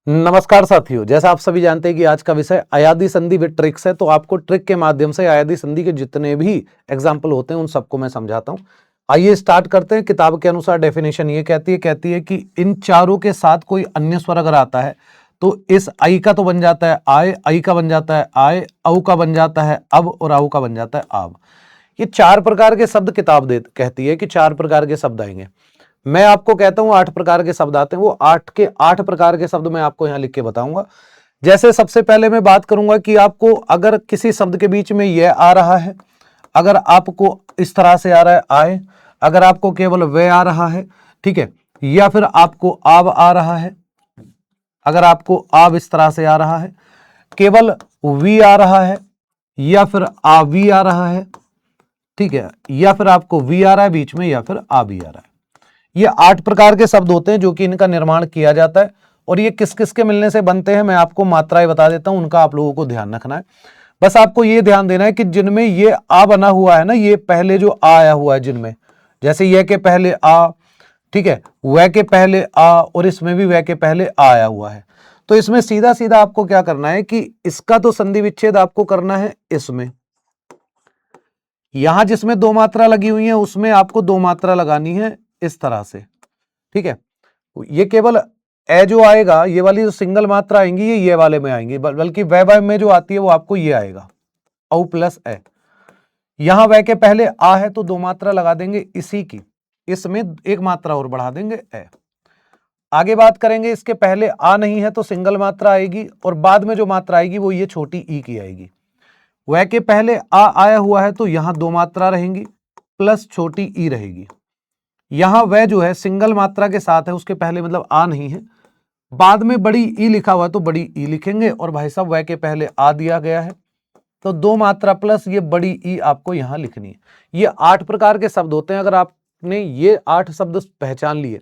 नमस्कार साथियों, जैसा आप सभी जानते हैं कि आज का विषय अयादी संधि विद ट्रिक्स है। तो आपको ट्रिक के माध्यम से अयादी संधि के जितने भी एग्जाम्पल होते हैं उन सबको मैं समझाता हूं। आइए स्टार्ट करते हैं। किताब के अनुसार डेफिनेशन ये कहती है कि इन चारों के साथ कोई अन्य स्वर अगर आता है तो इस आई का तो बन जाता है आय, आई का बन जाता है आय, औ का बन जाता है अब और आऊ का बन जाता है आव। ये चार प्रकार के शब्द किताब कहती है कि चार प्रकार के शब्द आएंगे। मैं आपको कहता हूं 8 प्रकार के शब्द आते हैं, वो 8 के 8 प्रकार के शब्द मैं आपको यहां लिख के बताऊंगा। जैसे सबसे पहले मैं बात करूंगा कि आपको अगर किसी शब्द के बीच में यह आ रहा है, अगर आपको इस तरह से आ रहा है आए, अगर आपको केवल वे आ रहा है, ठीक है, या फिर आपको आव आ रहा है, अगर आपको आव इस तरह से आ रहा है, केवल वी आ रहा है, या फिर आवी आ रहा है, ठीक है, या फिर आपको वी आ रहा है बीच में, या फिर आवी आ रहा है। ये 8 प्रकार के शब्द होते हैं जो कि इनका निर्माण किया जाता है। और ये किस किस के मिलने से बनते हैं मैं आपको मात्राएं बता देता हूं, उनका आप लोगों को ध्यान रखना है। बस आपको ये ध्यान देना है कि जिनमें ये आ बना हुआ है ना, ये पहले जो आ आया हुआ है जिनमें, जैसे ये के पहले आ, ठीक है, वह के पहले आ, और इसमें भी वह के पहले आ आया हुआ है। तो इसमें सीधा सीधा आपको क्या करना है कि इसका तो संधि विच्छेद आपको करना है इसमें, यहां जिसमें दो मात्रा लगी हुई है उसमें आपको दो मात्रा लगानी है इस तरह से, ठीक है। ये केवल ए जो आएगा, ये वाली जो सिंगल मात्रा आएंगी ये वाले में आएंगी, बल्कि वह में जो आती है वो आपको ये आएगा औ प्लस ए। यहां वह के पहले आ है तो दो मात्रा लगा देंगे इसी की, इसमें एक मात्रा और बढ़ा देंगे ए। आगे बात करेंगे, इसके पहले आ नहीं है तो सिंगल मात्रा आएगी, और बाद में जो मात्रा आएगी वो ये छोटी ई की आएगी। वह के पहले आ आया हुआ है तो यहां दो मात्रा रहेंगी प्लस छोटी ई रहेगी। यहां वह जो है सिंगल मात्रा के साथ है, उसके पहले मतलब आ नहीं है, बाद में बड़ी ई लिखा हुआ है तो बड़ी ई लिखेंगे, और भाई साहब वह के पहले आ दिया गया है तो दो मात्रा प्लस ये बड़ी ई आपको यहां लिखनी है। ये 8 प्रकार के शब्द होते हैं। अगर आपने ये 8 शब्द पहचान लिए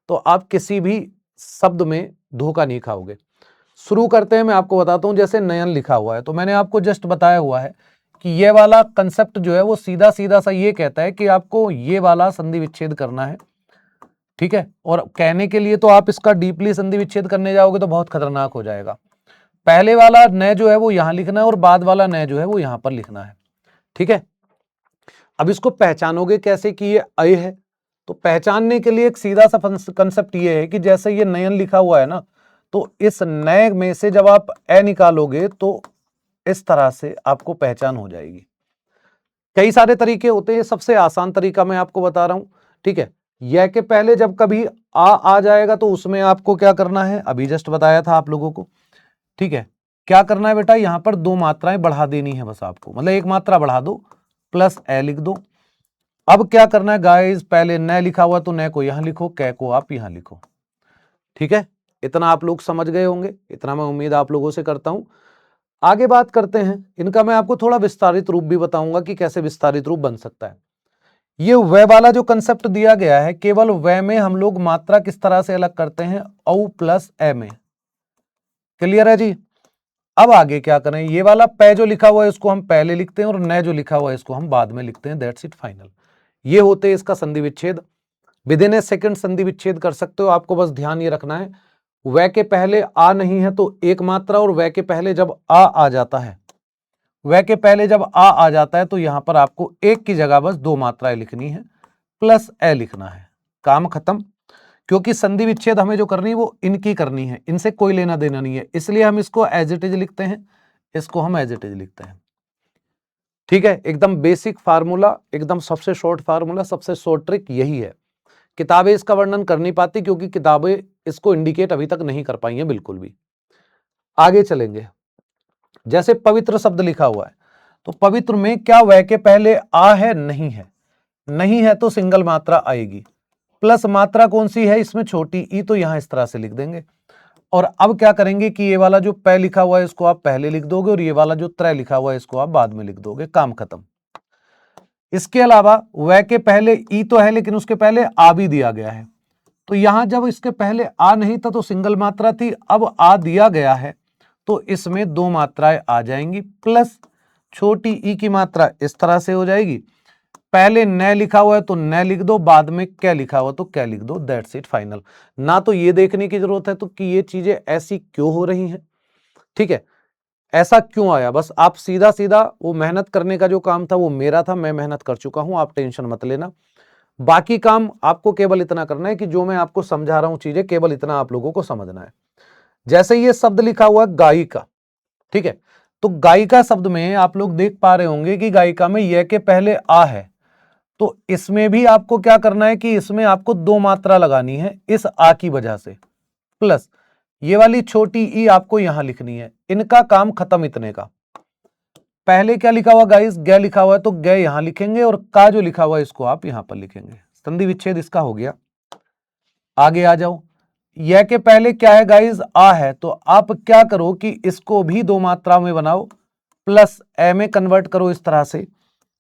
तो आप किसी भी शब्द में धोखा नहीं खाओगे। शुरू करते हैं, मैं आपको बताता हूं। जैसे नयन लिखा हुआ है तो मैंने आपको जस्ट बताया हुआ है कि ये वाला कंसेप्ट जो है वो सीधा सीधा सा ये कहता है कि आपको ये वाला संधि विच्छेद करना है, ठीक है। और कहने के लिए तो आप इसका डीपली संधि विच्छेद करने जाओगे तो बहुत खतरनाक हो जाएगा। पहले वाला नय जो है वो यहां लिखना है और बाद वाला नय जो है वो यहां पर लिखना है, ठीक है। अब इसको पहचानोगे कैसे कि ये अय है, तो पहचानने के लिए एक सीधा सा कंसेप्ट ये है कि जैसे ये नयन लिखा हुआ है ना, तो इस नय में से जब आप ए निकालोगे तो इस तरह से आपको पहचान हो जाएगी। कई सारे तरीके होते हैं, सबसे आसान तरीका मैं आपको बता रहा हूं, ठीक है। यह के पहले जब कभी आ जाएगा तो उसमें आपको क्या करना है, अभी जस्ट बताया था आप लोगों को, ठीक है। क्या करना है बेटा, यहां पर दो मात्राएं बढ़ा देनी है बस आपको, मतलब एक मात्रा बढ़ा दो प्लस ए लिख दो। अब क्या करना है गाइस, पहले न लिखा हुआ तो न को यहां लिखो, कै को आप यहां लिखो, ठीक है। इतना आप लोग समझ गए होंगे, इतना मैं उम्मीद आप लोगों से करता हूं। आगे बात करते हैं, इनका मैं आपको थोड़ा विस्तारित रूप भी बताऊंगा कि कैसे विस्तारित रूप बन सकता है। ये वह वाला जो कंसेप्ट दिया गया है, केवल वह में हम लोग मात्रा किस तरह से अलग करते हैं, औ प्लस ए में। क्लियर है जी। अब आगे क्या करें, ये वाला पै जो लिखा हुआ है इसको हम पहले लिखते हैं और न जो लिखा हुआ है इसको हम बाद में लिखते हैं, दैट्स इट, फाइनल। ये होते हैं इसका संधि विच्छेद। विदिन ए सेकंड संधि विच्छेद कर सकते हो। आपको बस ध्यान ये रखना है, वह के पहले आ नहीं है तो एक मात्रा, और वह के पहले जब आ जाता है, वह के पहले जब आ जाता है तो यहां पर आपको एक की जगह बस दो मात्राएं लिखनी है, प्लस ए लिखना है, काम खत्म। क्योंकि संधि विच्छेद हमें जो करनी है वो इनकी करनी है, इनसे कोई लेना देना नहीं है, इसलिए हम इसको एज इट इज लिखते हैं, इसको हम एज इट इज लिखते हैं, ठीक है। एकदम बेसिक फार्मूला, एकदम सबसे शॉर्ट फार्मूला, सबसे शॉर्ट ट्रिक यही है। किताबें इसका वर्णन कर नहीं पाती क्योंकि किताबें इसको इंडिकेट अभी तक नहीं कर पाई हैं बिल्कुल भी। आगे चलेंगे, जैसे पवित्र शब्द लिखा हुआ है, तो पवित्र में क्या वह के पहले आ है, नहीं है, नहीं है तो सिंगल मात्रा आएगी, प्लस मात्रा कौन सी है इसमें, छोटी ई, तो यहां इस तरह से लिख देंगे। और अब क्या करेंगे कि ये वाला जो पै लिखा हुआ है इसको आप पहले लिख दोगे, और ये वाला जो त्रय लिखा हुआ है इसको आप बाद में लिख दोगे, काम खत्म। इसके अलावा वह के पहले ई तो है लेकिन उसके पहले आ भी दिया गया है, तो यहां जब इसके पहले आ नहीं था तो सिंगल मात्रा थी, अब आ दिया गया है तो इसमें दो मात्राएं आ जाएंगी, प्लस छोटी ई की मात्रा इस तरह से हो जाएगी। पहले न लिखा हुआ है तो न लिख दो, बाद में क्या लिखा हुआ तो क्या लिख दो, दैट्स इट, फाइनल। ना तो ये देखने की जरूरत है तो कि ये चीजें ऐसी क्यों हो रही हैं, ठीक है, ऐसा क्यों आया, बस आप सीधा सीधा वो मेहनत करने का जो काम था वो मेरा था, मैं मेहनत कर चुका हूं, आप टेंशन मत लेना। बाकी काम आपको केवल इतना करना है कि जो मैं आपको समझा रहा हूं चीजें, केवल इतना आप लोगों को समझना है। जैसे ये शब्द लिखा हुआ है गायिका, ठीक है, तो गायिका शब्द में आप लोग देख पा रहे होंगे कि गायिका में यह के पहले आ है, तो इसमें भी आपको क्या करना है कि इसमें आपको दो मात्रा लगानी है इस आ की वजह से, प्लस ये वाली छोटी ई आपको यहां लिखनी है। इनका काम खत्म इतने का। पहले क्या लिखा हुआ गाइस, ग लिखा हुआ है तो ग यहां लिखेंगे और का जो लिखा हुआ है इसको आप यहां पर लिखेंगे। संधि विच्छेद इसका हो गया। आगे आ जाओ, यह के पहले क्या है गाइस, आ है, तो आप क्या करो कि इसको भी दो मात्रा में बनाओ, प्लस ए में कन्वर्ट करो इस तरह से।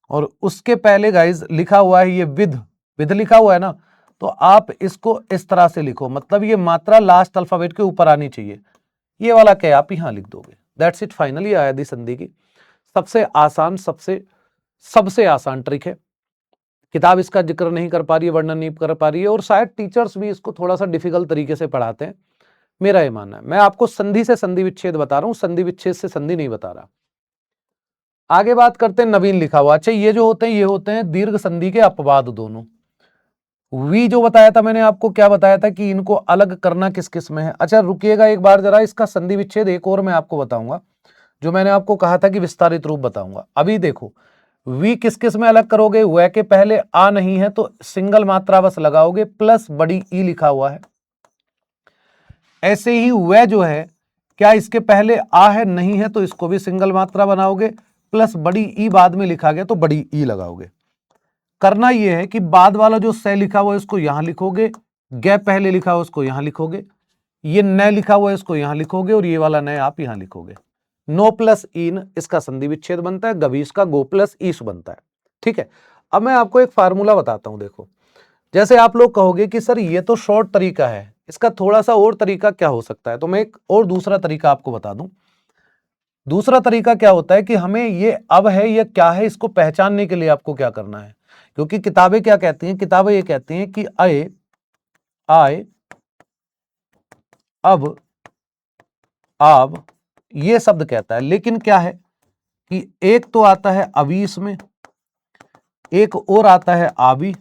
और उसके पहले गाइस लिखा हुआ है ये विध, विध लिखा हुआ है ना, तो आप इसको इस तरह से लिखो, मतलब ये मात्रा लास्ट अल्फाबेट के ऊपर आनी चाहिए। ये वाला क्या आप यहां लिख दोगे, दैट्स इट, फाइनली आयादी संधि की सबसे आसान, सबसे आसान ट्रिक है। किताब इसका जिक्र नहीं कर पा रही है, वर्णन नहीं कर पा रही है, और शायद टीचर्स भी इसको थोड़ा सा डिफिकल्ट तरीके से पढ़ाते हैं, मेरा ये मानना है। मैं आपको संधि से संधि विच्छेद बता रहा हूं, संधि विच्छेद से संधि नहीं बता रहा। आगे बात करते हैं नवीन लिखा हुआ। अच्छा, ये जो होते हैं ये होते हैं दीर्घ संधि के अपवाद दोनों। वी जो बताया था मैंने आपको, क्या बताया था कि इनको अलग करना किस किस में है। अच्छा रुकिएगा एक बार जरा, इसका संधि विच्छेद एक और मैं आपको बताऊंगा, जो मैंने आपको कहा था कि विस्तारित रूप बताऊंगा। अभी देखो, वी किस किस में अलग करोगे, वह के पहले आ नहीं है तो सिंगल मात्रा बस लगाओगे, प्लस बड़ी ई लिखा हुआ है। ऐसे ही वह जो है, क्या इसके पहले आ है, नहीं है, तो इसको भी सिंगल मात्रा बनाओगे, प्लस बड़ी ई बाद में लिखा गया तो बड़ी ई लगाओगे। करना यह है कि बाद वाला जो से लिखा हुआ है इसको यहां लिखोगे, गे पहले लिखा हुआ उसको यहां लिखोगे, ये न लिखा हुआ है इसको यहां लिखोगे, और ये वाला न आप यहां लिखोगे। नो प्लस इन इसका संधि विच्छेद बनता है, गवीश का गो प्लस ईस बनता है, ठीक है। अब मैं आपको एक फार्मूला बताता हूं, देखो, जैसे आप लोग कहोगे कि सर ये तो शॉर्ट तरीका है, इसका थोड़ा सा और तरीका क्या हो सकता है, तो मैं एक और दूसरा तरीका आपको बता दूं। दूसरा तरीका क्या होता है कि हमें ये अब है ये क्या है इसको पहचानने के लिए आपको क्या करना है, क्योंकि किताबें क्या कहती हैं, किताबें ये कहती हैं कि आए, आए, अब, आप, ये शब्द कहता है, लेकिन क्या है कि एक तो आता है अभी इसमें, एक और आता है आबी,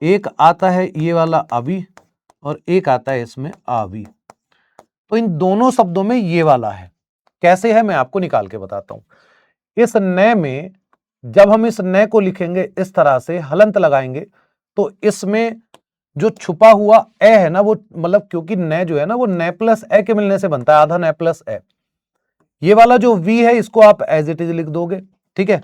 एक आता है ये वाला अभी, और एक आता है इसमें आबी। तो इन दोनों शब्दों में ये वाला है, कैसे है मैं आपको निकाल के बताता हूं। इस न में जब हम इस न को लिखेंगे इस तरह से हलंत लगाएंगे, तो इसमें जो छुपा हुआ ए है ना, वो मतलब क्योंकि न जो है ना वो न प्लस ए के मिलने से बनता है, आधा न प्लस ए। ये वाला जो वी है इसको आप एज इट इज लिख दोगे, ठीक है,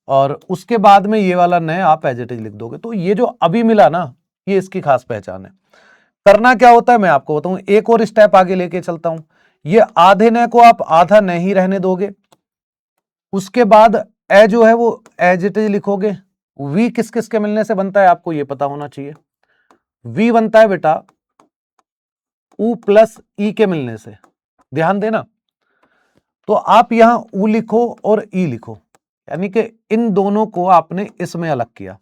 और उसके बाद में ये वाला न आप एज इट इज लिख दोगे। तो ये जो अभी मिला ना, ये इसकी खास पहचान है। करना क्या होता है मैं आपको बताऊं, एक और स्टेप आगे लेके चलता हूं। ये आधे न को आप आधा न ही रहने दोगे, उसके बाद ए जो है वो एज इट इज लिखोगे। वी किस किस के मिलने से बनता है आपको ये पता होना चाहिए। वी बनता है बेटा उ प्लस ई के मिलने से, ध्यान देना। तो आप यहां उ लिखो और ई लिखो, यानी कि इन दोनों को आपने इसमें अलग किया।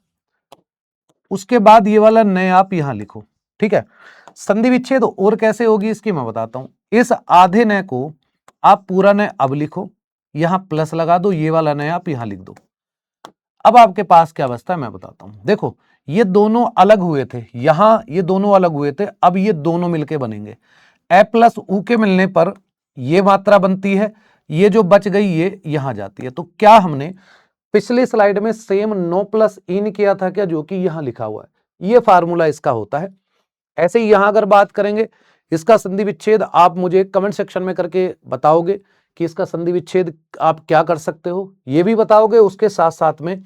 उसके बाद ये वाला न आप यहां लिखो, ठीक है। संधि विच्छेद और कैसे होगी इसकी मैं बताता हूं। इस आधे न को आप पूरा न अब लिखो, यहां प्लस लगा दो, ये वाला न आप यहां लिख दो। अब आपके पास क्या बचता है मैं बताता हूं। देखो ये दोनों अलग हुए थे, यहां ये दोनों अलग हुए थे, अब ये दोनों मिलके बनेंगे। ए प्लस उ के मिलने पर ये मात्रा बनती है, ये जो बच गई ये यहां जाती है। तो क्या हमने पिछली स्लाइड में सेम नो प्लस इन किया था क्या, जो कि यहां लिखा हुआ है, ये फार्मूला इसका होता है। ऐसे ही यहां अगर बात करेंगे इसका संधि विच्छेद, आप मुझे कमेंट सेक्शन में करके बताओगे कि इसका संधि विच्छेद आप क्या कर सकते हो, ये भी बताओगे। उसके साथ साथ में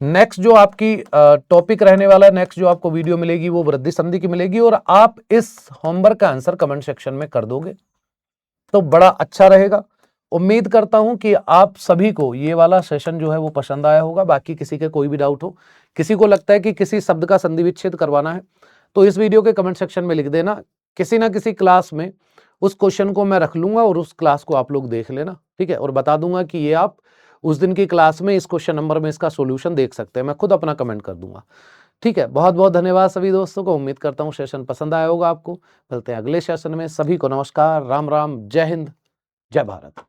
नेक्स्ट जो आपकी टॉपिक रहने वाला है, नेक्स्ट जो आपको वीडियो मिलेगी वो वृद्धि संधि की मिलेगी, और आप इस होमवर्क का आंसर कमेंट सेक्शन में कर दोगे तो बड़ा अच्छा रहेगा। उम्मीद करता हूं कि आप सभी को ये वाला सेशन जो है वो पसंद आया होगा। बाकी किसी के कोई भी डाउट हो, किसी को लगता है कि किसी शब्द का संधि विच्छेद करवाना है, तो इस वीडियो के कमेंट सेक्शन में लिख देना। किसी ना किसी क्लास में उस क्वेश्चन को मैं रख लूंगा और उस क्लास को आप लोग देख लेना, ठीक है, और बता दूंगा कि ये आप उस दिन की क्लास में इस क्वेश्चन नंबर में इसका सॉल्यूशन देख सकते हैं, मैं खुद अपना कमेंट कर दूंगा। ठीक है, बहुत बहुत धन्यवाद सभी दोस्तों को। उम्मीद करता हूँ सेशन पसंद आया होगा आपको। मिलते हैं अगले सेशन में। सभी को नमस्कार, राम राम, जय हिंद, जय भारत।